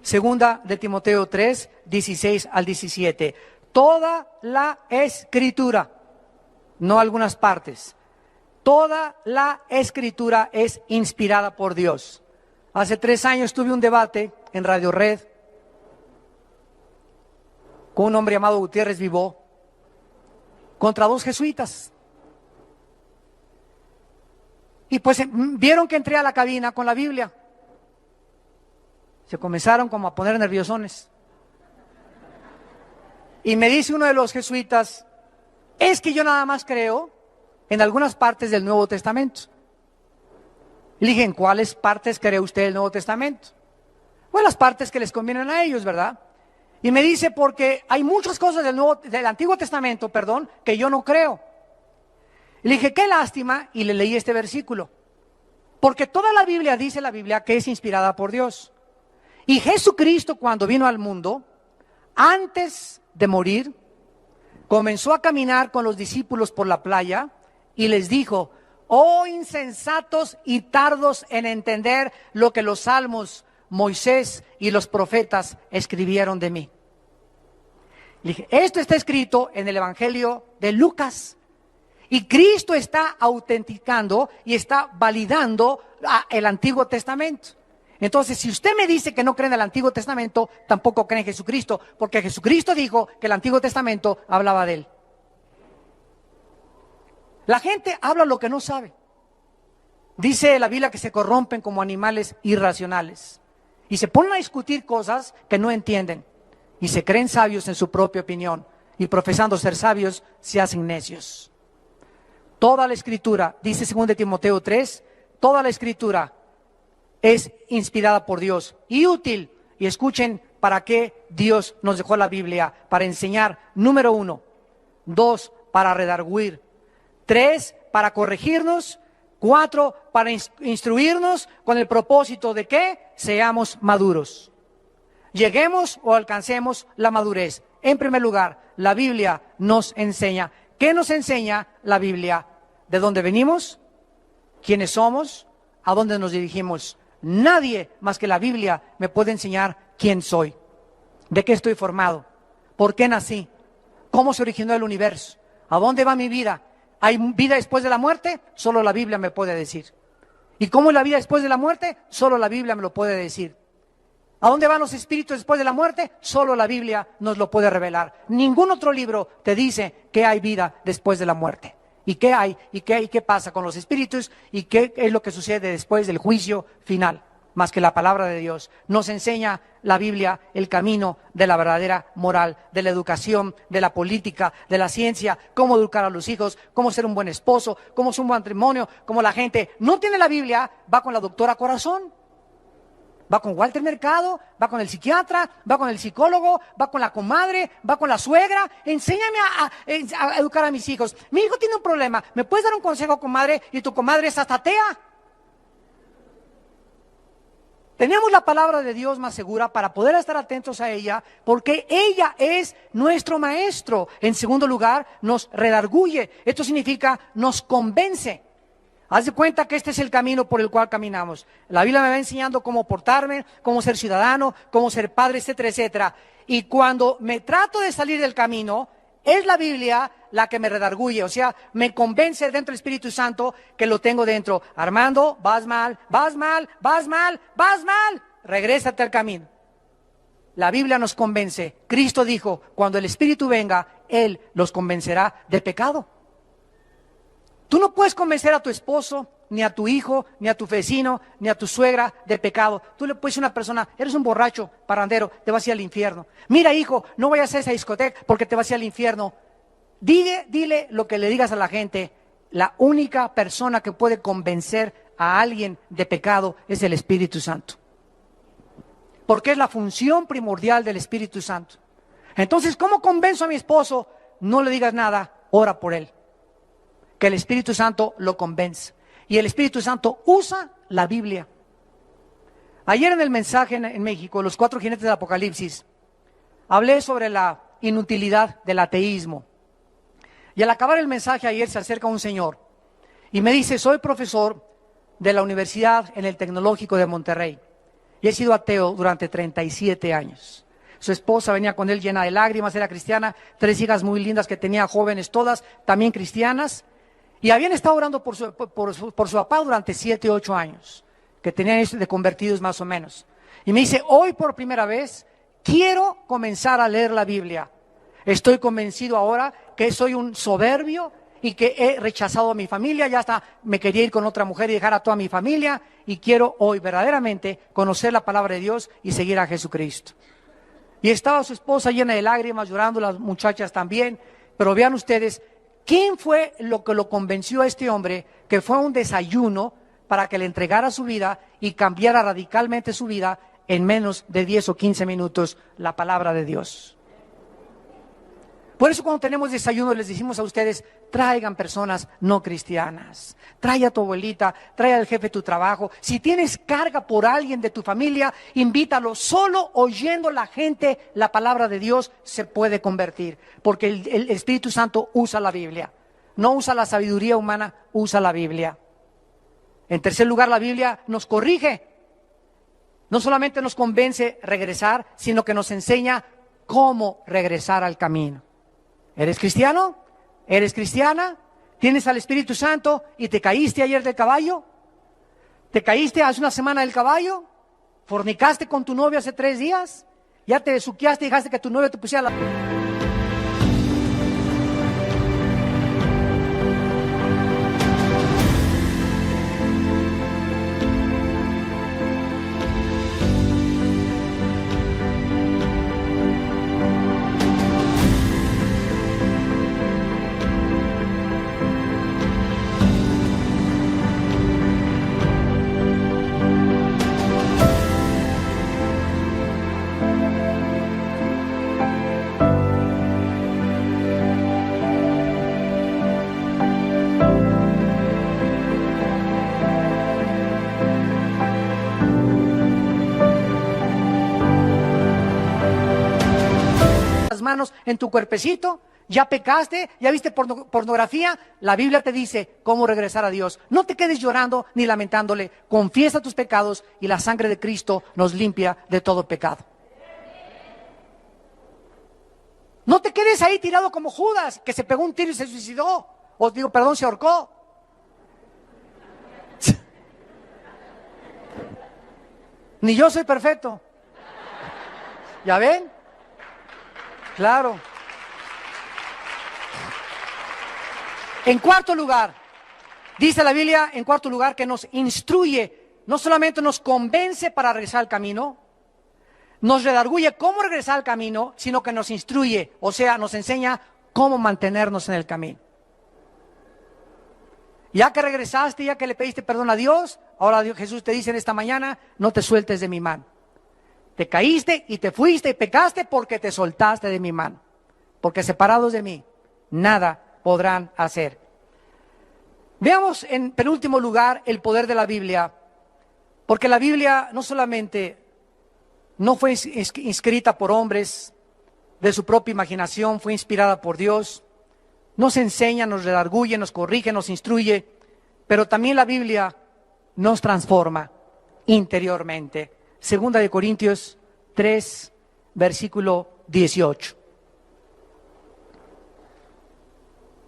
Segunda de Timoteo 3, 16 al 17. Toda la Escritura, no algunas partes, toda la Escritura es inspirada por Dios. Hace 3 años tuve un debate en Radio Red con un hombre llamado Gutiérrez Vivó contra 2 jesuitas. Y pues vieron que entré a la cabina con la Biblia. Se comenzaron como a poner nerviosones. Y me dice uno de los jesuitas, es que yo nada más creo en algunas partes del Nuevo Testamento. Le dije, ¿en cuáles partes cree usted del Nuevo Testamento? Pues las partes que les convienen a ellos, ¿verdad? Y me dice, porque hay muchas cosas del Antiguo Testamento, que yo no creo. Le dije, qué lástima, y le leí este versículo. Porque toda la Biblia, dice la Biblia, que es inspirada por Dios. Y Jesucristo, cuando vino al mundo, antes de morir, comenzó a caminar con los discípulos por la playa y les dijo, oh insensatos y tardos en entender lo que los salmos, Moisés y los profetas escribieron de mí. Le dije, esto está escrito en el Evangelio de Lucas. Y Cristo está autenticando y está validando el Antiguo Testamento. Entonces, si usted me dice que no cree en el Antiguo Testamento, tampoco cree en Jesucristo, porque Jesucristo dijo que el Antiguo Testamento hablaba de él. La gente habla lo que no sabe. Dice la Biblia que se corrompen como animales irracionales y se ponen a discutir cosas que no entienden y se creen sabios en su propia opinión y profesando ser sabios se hacen necios. Toda la Escritura, dice 2 de Timoteo 3, toda la Escritura es inspirada por Dios y útil. Y escuchen para qué Dios nos dejó la Biblia: para enseñar, número 1, 2, para redarguir, 3, para corregirnos, 4, para instruirnos con el propósito de que seamos maduros, lleguemos o alcancemos la madurez. En primer lugar, la Biblia nos enseña. ¿Qué nos enseña la Biblia? ¿De dónde venimos? ¿Quiénes somos? ¿A dónde nos dirigimos? Nadie más que la Biblia me puede enseñar quién soy, de qué estoy formado, ¿Por qué nací? ¿Cómo se originó el universo? ¿A dónde va mi vida? ¿Hay vida después de la muerte? Solo la Biblia me puede decir. ¿Y cómo es la vida después de la muerte? Solo la Biblia me lo puede decir. ¿A dónde van los espíritus después de la muerte? Solo la Biblia nos lo puede revelar. Ningún otro libro te dice que hay vida después de la muerte. ¿Y qué hay? ¿Y qué pasa con los espíritus? ¿Y qué es lo que sucede después del juicio final? Más que la palabra de Dios. Nos enseña la Biblia el camino de la verdadera moral, de la educación, de la política, de la ciencia, cómo educar a los hijos, cómo ser un buen esposo, cómo ser un buen matrimonio, cómo la gente no tiene la Biblia, va con la doctora Corazón. Va con Walter Mercado, va con el psiquiatra, va con el psicólogo, va con la comadre, va con la suegra. Enséñame a educar a mis hijos. Mi hijo tiene un problema. ¿Me puedes dar un consejo, comadre? Y tu comadre es hasta atea. Tenemos la palabra de Dios más segura para poder estar atentos a ella, porque ella es nuestro maestro. En segundo lugar, nos redarguye. Esto significa nos convence. Haz de cuenta que este es el camino por el cual caminamos. La Biblia me va enseñando cómo portarme, cómo ser ciudadano, cómo ser padre, etcétera, etcétera. Y cuando me trato de salir del camino, es la Biblia la que me redarguye, o sea, me convence dentro del Espíritu Santo que lo tengo dentro. Armando, vas mal, vas mal, vas mal, vas mal, regrésate al camino. La Biblia nos convence. Cristo dijo, cuando el Espíritu venga, Él los convencerá de pecado. Tú no puedes convencer a tu esposo, ni a tu hijo, ni a tu vecino, ni a tu suegra de pecado. Tú le puedes decir a una persona, eres un borracho, parrandero, te vas a ir al infierno. Mira, hijo, no vayas a esa discoteca porque te vas a ir al infierno. Dile lo que le digas a la gente. La única persona que puede convencer a alguien de pecado es el Espíritu Santo. Porque es la función primordial del Espíritu Santo. Entonces, ¿cómo convenzo a mi esposo? No le digas nada, ora por él. Que el Espíritu Santo lo convence. Y el Espíritu Santo usa la Biblia. Ayer en el mensaje en México, los 4 jinetes del Apocalipsis, hablé sobre la inutilidad del ateísmo. Y al acabar el mensaje ayer se acerca un señor y me dice, soy profesor de la universidad en el Tecnológico de Monterrey y he sido ateo durante 37 años. Su esposa venía con él llena de lágrimas, era cristiana, 3 hijas muy lindas que tenía, jóvenes todas, también cristianas. Y habían estado orando por su papá durante 7, 8 años, que tenían de convertidos más o menos. Y me dice, hoy por primera vez quiero comenzar a leer la Biblia. Estoy convencido ahora que soy un soberbio y que he rechazado a mi familia, ya hasta me quería ir con otra mujer y dejar a toda mi familia, y quiero hoy verdaderamente conocer la palabra de Dios y seguir a Jesucristo. Y estaba su esposa llena de lágrimas, llorando, las muchachas también, pero vean ustedes, ¿quién fue lo que lo convenció a este hombre que fue un desayuno para que le entregara su vida y cambiara radicalmente su vida en menos de 10 o 15 minutos la palabra de Dios? Por eso cuando tenemos desayuno les decimos a ustedes, traigan personas no cristianas. Trae a tu abuelita, trae al jefe de tu trabajo. Si tienes carga por alguien de tu familia, invítalo. Solo oyendo la gente la palabra de Dios se puede convertir. Porque el Espíritu Santo usa la Biblia. No usa la sabiduría humana, usa la Biblia. En tercer lugar, la Biblia nos corrige. No solamente nos convence regresar, sino que nos enseña cómo regresar al camino. ¿Eres cristiano? ¿Eres cristiana? ¿Tienes al Espíritu Santo y te caíste ayer del caballo? ¿Te caíste hace una semana del caballo? ¿Fornicaste con tu novio hace 3 días? ¿Ya te besuqueaste y dejaste que tu novio te pusiera la... manos en tu cuerpecito, ya pecaste, ya viste pornografía, la Biblia te dice cómo regresar a Dios. No te quedes llorando ni lamentándole, confiesa tus pecados y la sangre de Cristo nos limpia de todo pecado. No te quedes ahí tirado como Judas, que se pegó un tiro y se suicidó. O digo, perdón, se ahorcó. Ni yo soy perfecto. ¿Ya ven? Claro. En cuarto lugar, dice la Biblia, en cuarto lugar, que nos instruye, no solamente nos convence para regresar al camino, nos redarguye cómo regresar al camino, sino que nos instruye, o sea, nos enseña cómo mantenernos en el camino. Ya que regresaste, ya que le pediste perdón a Dios, ahora Jesús te dice en esta mañana, no te sueltes de mi mano. Te caíste y te fuiste y pecaste porque te soltaste de mi mano. Porque separados de mí, nada podrán hacer. Veamos en penúltimo lugar el poder de la Biblia. Porque la Biblia no solamente no fue escrita por hombres de su propia imaginación, fue inspirada por Dios. Nos enseña, nos redarguye, nos corrige, nos instruye, pero también la Biblia nos transforma interiormente. Segunda de Corintios 3, versículo 18.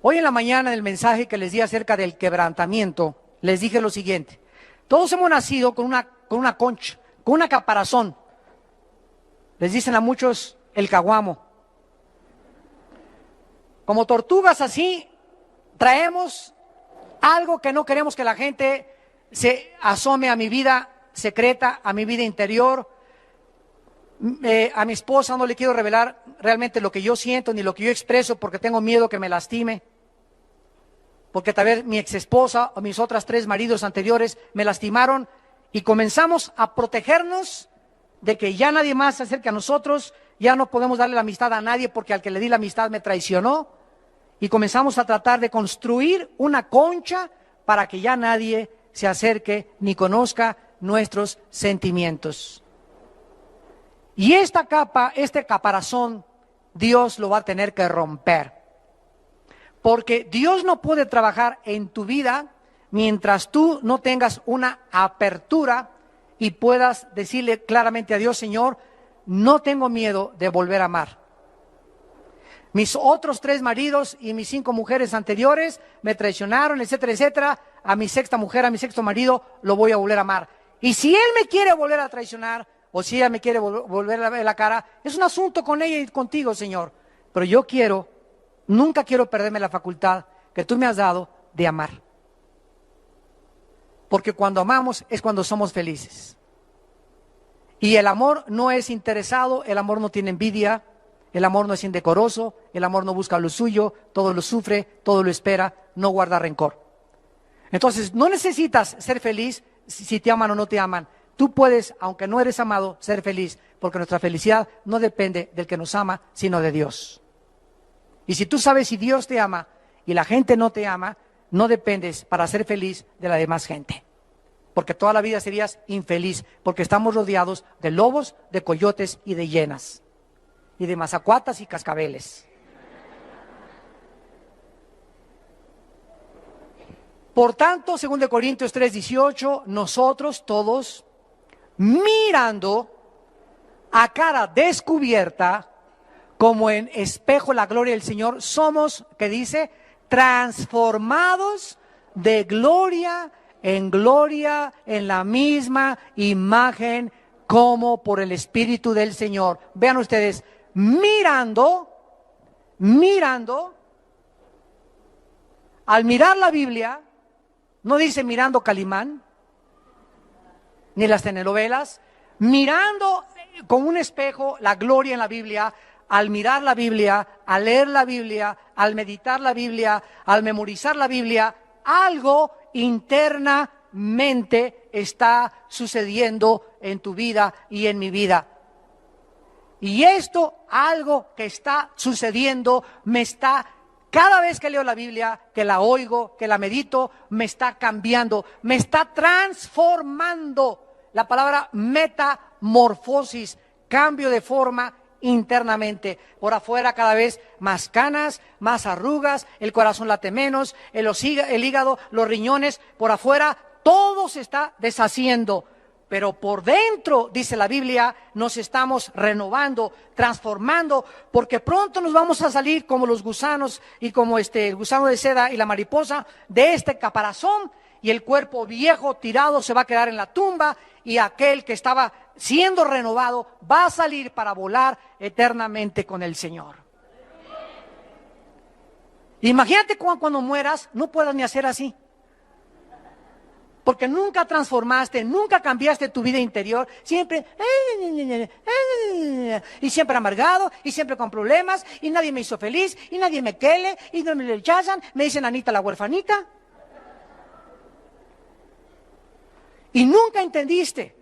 Hoy en la mañana, en el mensaje que les di acerca del quebrantamiento, les dije lo siguiente: todos hemos nacido con una concha, con una caparazón. Les dicen a muchos el caguamo. Como tortugas así, traemos algo que no queremos que la gente se asome a mi vida secreta, a mi vida interior. A mi esposa no le quiero revelar realmente lo que yo siento ni lo que yo expreso porque tengo miedo que me lastime. Porque tal vez mi exesposa o mis otras 3 maridos anteriores me lastimaron y comenzamos a protegernos de que ya nadie más se acerque a nosotros, ya no podemos darle la amistad a nadie porque al que le di la amistad me traicionó. Y comenzamos a tratar de construir una concha para que ya nadie se acerque ni conozca nuestros sentimientos. Y esta capa, este caparazón, Dios lo va a tener que romper. Porque Dios no puede trabajar en tu vida mientras tú no tengas una apertura y puedas decirle claramente a Dios: Señor, no tengo miedo de volver a amar. Mis otros 3 maridos y mis 5 mujeres anteriores me traicionaron, etcétera, etcétera. A mi sexta mujer, a mi sexto marido, lo voy a volver a amar. Y si él me quiere volver a traicionar, o si ella me quiere volver a ver la cara, es un asunto con ella y contigo, Señor. Pero yo nunca quiero perderme la facultad que tú me has dado de amar. Porque cuando amamos es cuando somos felices. Y el amor no es interesado, el amor no tiene envidia, el amor no es indecoroso, el amor no busca lo suyo, todo lo sufre, todo lo espera, no guarda rencor. Entonces, no necesitas ser feliz si te aman o no te aman. Tú puedes, aunque no eres amado, ser feliz, porque nuestra felicidad no depende del que nos ama, sino de Dios. Y si tú sabes si Dios te ama y la gente no te ama, no dependes para ser feliz de la demás gente. Porque toda la vida serías infeliz, porque estamos rodeados de lobos, de coyotes y de hienas. Y de mazacuatas y cascabeles. Por tanto, 2 Corintios 3:18, nosotros todos, mirando a cara descubierta, como en espejo la gloria del Señor, somos, ¿qué dice? Transformados de gloria en la misma imagen como por el Espíritu del Señor. Vean ustedes, mirando, al mirar la Biblia, no dice mirando Calimán, ni las telenovelas, mirando con un espejo la gloria en la Biblia. Al mirar la Biblia, al leer la Biblia, al meditar la Biblia, al memorizar la Biblia, algo internamente está sucediendo en tu vida y en mi vida. Y esto, algo que está sucediendo, cada vez que leo la Biblia, que la oigo, que la medito, me está cambiando, me está transformando. La palabra metamorfosis, cambio de forma internamente. Por afuera cada vez más canas, más arrugas, el corazón late menos, el hígado, los riñones, por afuera todo se está deshaciendo. pero por dentro, dice la Biblia, nos estamos renovando, transformando, porque pronto nos vamos a salir como los gusanos y como el gusano de seda y la mariposa de este caparazón, y el cuerpo viejo tirado se va a quedar en la tumba, y aquel que estaba siendo renovado va a salir para volar eternamente con el Señor. Imagínate cuando mueras no puedas ni hacer así, porque nunca transformaste, nunca cambiaste tu vida interior, siempre, y siempre amargado, y siempre con problemas, y nadie me hizo feliz, y nadie me quiere, y no me rechazan, me dicen Anita la huerfanita. Y nunca entendiste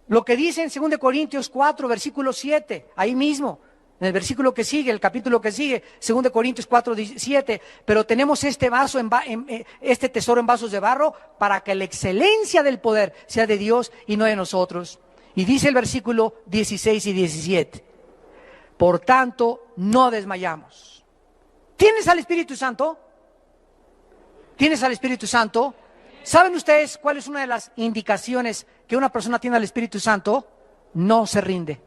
lo que dice en 2 Corintios 4, versículo 7, ahí mismo. En el versículo que sigue, el capítulo que sigue, 2 Corintios 4, 17, pero tenemos este este tesoro en vasos de barro para que la excelencia del poder sea de Dios y no de nosotros. Y dice el versículo 16 y 17, por tanto, no desmayamos. ¿Tienes al Espíritu Santo? ¿Tienes al Espíritu Santo? ¿Saben ustedes cuál es una de las indicaciones que una persona tiene al Espíritu Santo? No se rinde.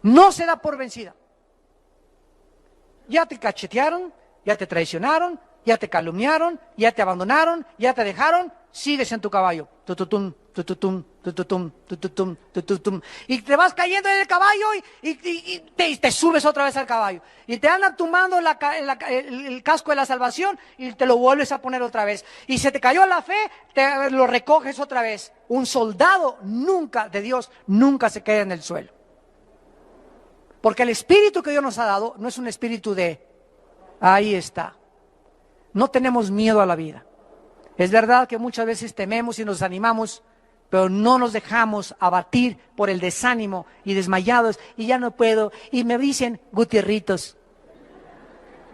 No se da por vencida. Ya te cachetearon, ya te traicionaron, ya te calumniaron, ya te abandonaron, ya te dejaron, sigues en tu caballo. Tututum, tututum, tututum, tututum, tututum. Y te vas cayendo en el caballo y te subes otra vez al caballo. Y te andan tumbando el casco de la salvación y te lo vuelves a poner otra vez. Y se te cayó la fe, lo recoges otra vez. Un soldado nunca de Dios, nunca se queda en el suelo. Porque el espíritu que Dios nos ha dado no es un espíritu ahí está. No tenemos miedo a la vida. Es verdad que muchas veces tememos y nos animamos, pero no nos dejamos abatir por el desánimo y desmayados, y ya no puedo, y me dicen Gutierritos.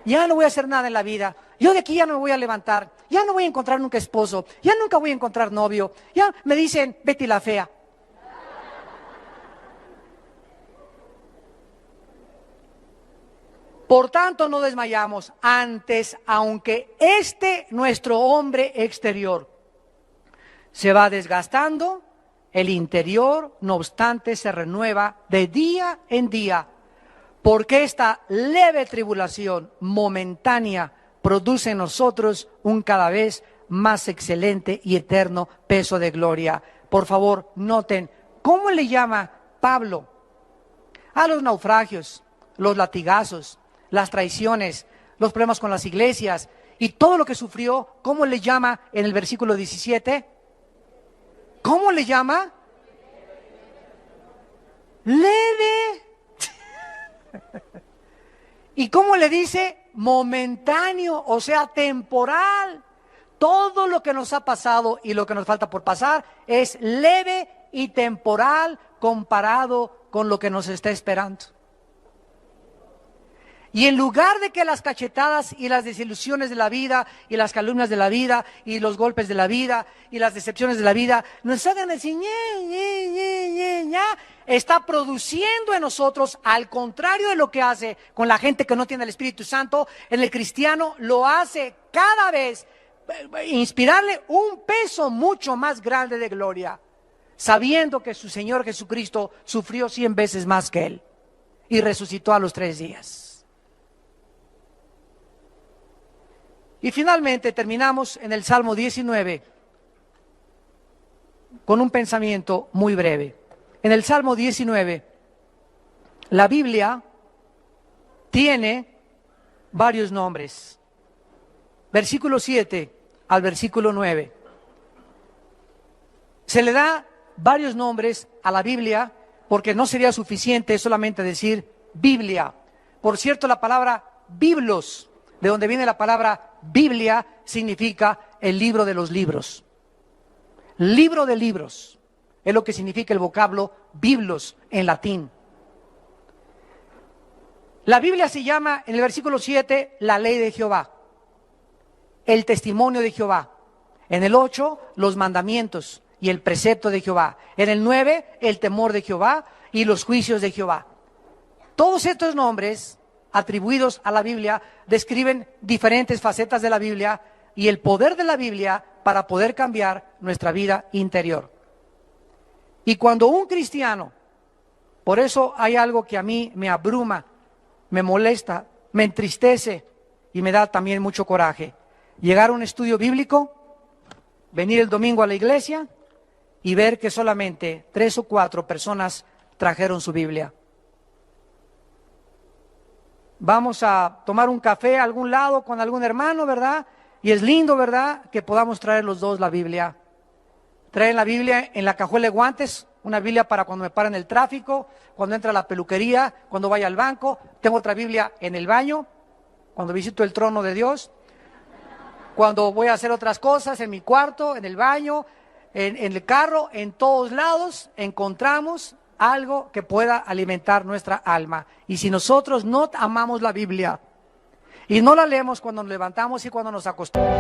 Ya no voy a hacer nada en la vida, yo de aquí ya no me voy a levantar, ya no voy a encontrar nunca esposo, ya nunca voy a encontrar novio, ya me dicen Betty la fea. Por tanto, no desmayamos. Antes, aunque nuestro hombre exterior se va desgastando, el interior, no obstante, se renueva de día en día, porque esta leve tribulación momentánea produce en nosotros un cada vez más excelente y eterno peso de gloria. Por favor, noten, ¿cómo le llama Pablo a los naufragios, los latigazos, las traiciones, los problemas con las iglesias y todo lo que sufrió? ¿Cómo le llama en el versículo 17? ¿Cómo le llama? Leve. ¿Y cómo le dice? Momentáneo, o sea, temporal. Todo lo que nos ha pasado y lo que nos falta por pasar es leve y temporal comparado con lo que nos está esperando. Y en lugar de que las cachetadas y las desilusiones de la vida y las calumnias de la vida y los golpes de la vida y las decepciones de la vida nos hagan decir está produciendo en nosotros, al contrario de lo que hace con la gente que no tiene el Espíritu Santo, en el cristiano lo hace cada vez inspirarle un peso mucho más grande de gloria, sabiendo que su Señor Jesucristo sufrió 100 veces más que él y resucitó a los 3 días. Y finalmente terminamos en el Salmo 19 con un pensamiento muy breve. En el Salmo 19, la Biblia tiene varios nombres. Versículo 7 al versículo 9. Se le da varios nombres a la Biblia porque no sería suficiente solamente decir Biblia. Por cierto, la palabra biblos, de donde viene la palabra Biblia, significa el libro de los libros. Libro de libros es lo que significa el vocablo biblos en latín. La Biblia se llama, en el versículo 7, la ley de Jehová, el testimonio de Jehová. En el 8, los mandamientos y el precepto de Jehová. En el 9, el temor de Jehová y los juicios de Jehová. Todos estos nombres atribuidos a la Biblia describen diferentes facetas de la Biblia y el poder de la Biblia para poder cambiar nuestra vida interior. Y cuando un cristiano, por eso hay algo que a mí me abruma, me molesta, me entristece y me da también mucho coraje. Llegar a un estudio bíblico, venir el domingo a la iglesia y ver que solamente 3 o 4 personas trajeron su Biblia. Vamos a tomar un café a algún lado con algún hermano, ¿verdad? Y es lindo, ¿verdad?, que podamos traer los dos la Biblia. Traen la Biblia en la cajuela de guantes, una Biblia para cuando me paren el tráfico, cuando entra a la peluquería, cuando vaya al banco. Tengo otra Biblia en el baño, cuando visito el trono de Dios, cuando voy a hacer otras cosas, en mi cuarto, en el baño, en el carro, en todos lados encontramos algo que pueda alimentar nuestra alma. Y si nosotros no amamos la Biblia y no la leemos cuando nos levantamos y cuando nos acostamos,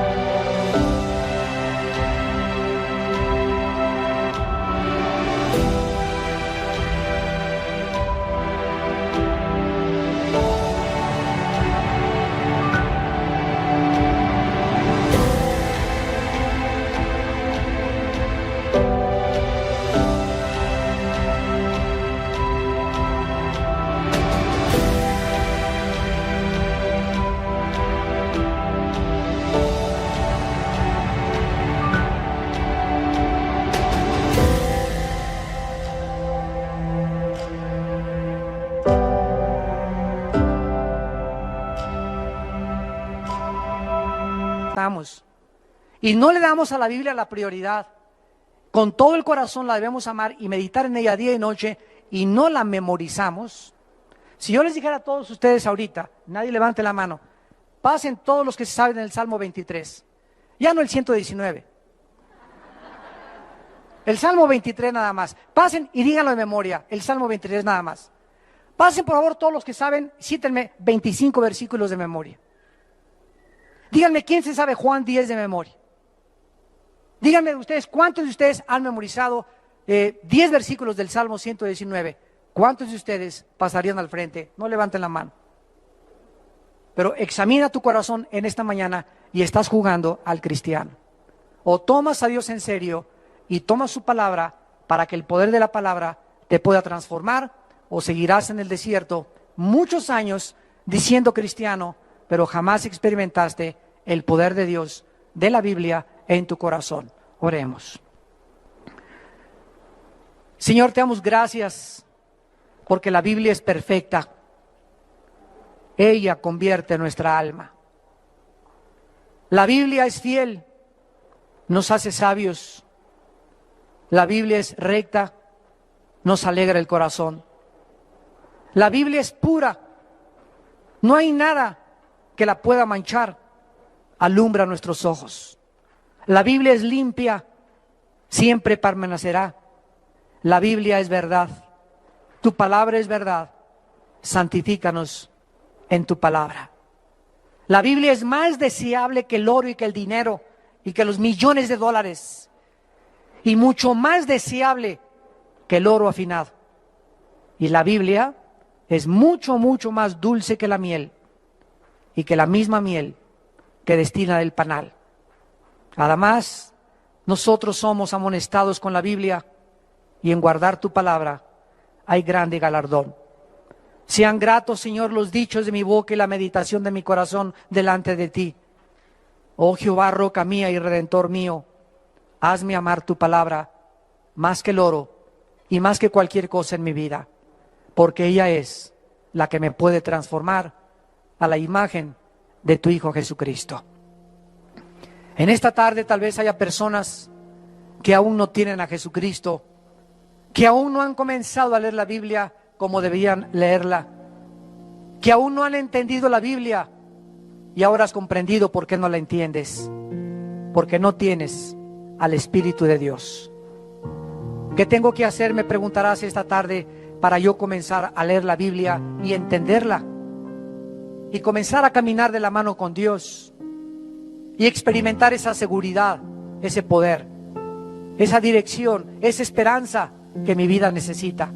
y no le damos a la Biblia la prioridad, con todo el corazón la debemos amar y meditar en ella día y noche, y no la memorizamos. Si yo les dijera a todos ustedes ahorita, nadie levante la mano, pasen todos los que se saben el Salmo 23, ya no el 119, el Salmo 23 nada más, pasen y díganlo de memoria, el Salmo 23 nada más. Pasen por favor todos los que saben, cítenme 25 versículos de memoria. Díganme quién se sabe Juan 10 de memoria. Díganme ustedes, ¿cuántos de ustedes han memorizado 10 versículos del Salmo 119? ¿Cuántos de ustedes pasarían al frente? No levanten la mano. Pero examina tu corazón en esta mañana y estás jugando al cristiano. O tomas a Dios en serio y tomas su palabra para que el poder de la palabra te pueda transformar, o seguirás en el desierto muchos años diciendo cristiano, pero jamás experimentaste el poder de Dios, de la Biblia, en tu corazón. Oremos. Señor, te damos gracias porque la Biblia es perfecta. Ella convierte nuestra alma. La Biblia es fiel, nos hace sabios. La Biblia es recta, nos alegra el corazón. La Biblia es pura, no hay nada que la pueda manchar, alumbra nuestros ojos. La Biblia es limpia, siempre permanecerá. La Biblia es verdad, tu palabra es verdad, santifícanos en tu palabra. La Biblia es más deseable que el oro y que el dinero y que los millones de dólares, y mucho más deseable que el oro afinado. Y la Biblia es mucho, mucho más dulce que la miel, y que la misma miel que destila el panal. Además, nosotros somos amonestados con la Biblia, y en guardar tu palabra hay grande galardón. Sean gratos, Señor, los dichos de mi boca y la meditación de mi corazón delante de ti. Oh Jehová, roca mía y redentor mío, hazme amar tu palabra más que el oro y más que cualquier cosa en mi vida, porque ella es la que me puede transformar a la imagen de tu Hijo Jesucristo. En esta tarde tal vez haya personas que aún no tienen a Jesucristo, que aún no han comenzado a leer la Biblia como debían leerla, que aún no han entendido la Biblia y ahora has comprendido por qué no la entiendes, porque no tienes al Espíritu de Dios. ¿Qué tengo que hacer? Me preguntarás esta tarde para yo comenzar a leer la Biblia y entenderla y comenzar a caminar de la mano con Dios y experimentar esa seguridad, ese poder, esa dirección, esa esperanza que mi vida necesita.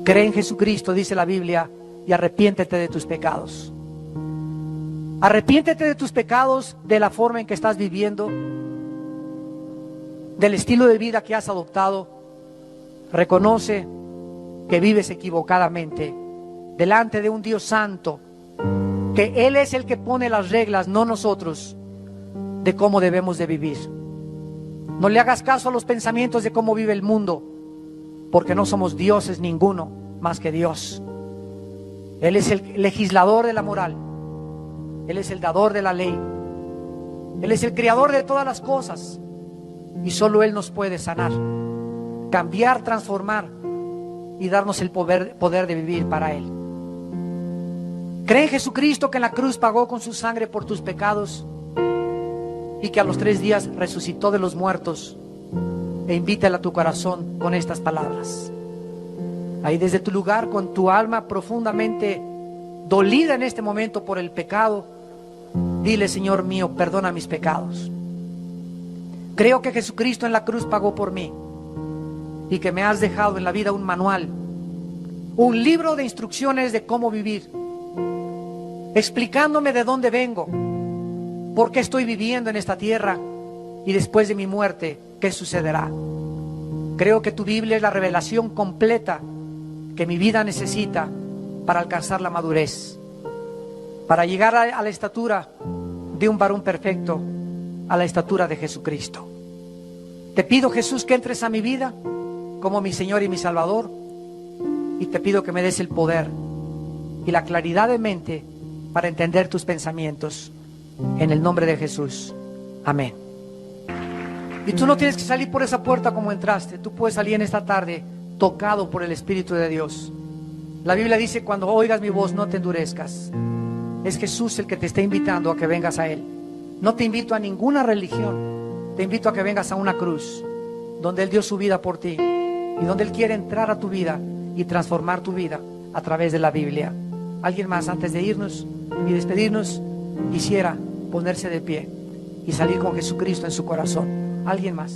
Cree en Jesucristo, dice la Biblia, y arrepiéntete de tus pecados. Arrepiéntete de tus pecados, de la forma en que estás viviendo, del estilo de vida que has adoptado. Reconoce que vives equivocadamente delante de un Dios santo, que Él es el que pone las reglas, no nosotros, de cómo debemos de vivir. No le hagas caso a los pensamientos de cómo vive el mundo, porque no somos dioses ninguno más que Dios. Él es el legislador de la moral, Él es el dador de la ley, Él es el creador de todas las cosas, y solo Él nos puede sanar, cambiar, transformar y darnos el poder de vivir para Él. Cree en Jesucristo, que en la cruz pagó con su sangre por tus pecados y que a los 3 días resucitó de los muertos, e invítale a tu corazón con estas palabras. Ahí desde tu lugar, con tu alma profundamente dolida en este momento por el pecado, dile: Señor mío, perdona mis pecados. Creo que Jesucristo en la cruz pagó por mí y que me has dejado en la vida un manual, un libro de instrucciones de cómo vivir, explicándome de dónde vengo, por qué estoy viviendo en esta tierra y después de mi muerte, qué sucederá. Creo que tu Biblia es la revelación completa que mi vida necesita para alcanzar la madurez, para llegar a la estatura de un varón perfecto, a la estatura de Jesucristo. Te pido, Jesús, que entres a mi vida como mi Señor y mi Salvador, y te pido que me des el poder y la claridad de mente para entender tus pensamientos, en el nombre de Jesús. Amén. Y tú no tienes que salir por esa puerta como entraste. Tú puedes salir en esta tarde tocado por el Espíritu de Dios. La Biblia dice: cuando oigas mi voz, no te endurezcas. Es Jesús el que te está invitando a que vengas a Él. No te invito a ninguna religión, te invito a que vengas a una cruz donde Él dio su vida por ti y donde Él quiere entrar a tu vida y transformar tu vida a través de la Biblia. ¿Alguien más, antes de irnos y despedirnos, quisiera ponerse de pie y salir con Jesucristo en su corazón? ¿Alguien más?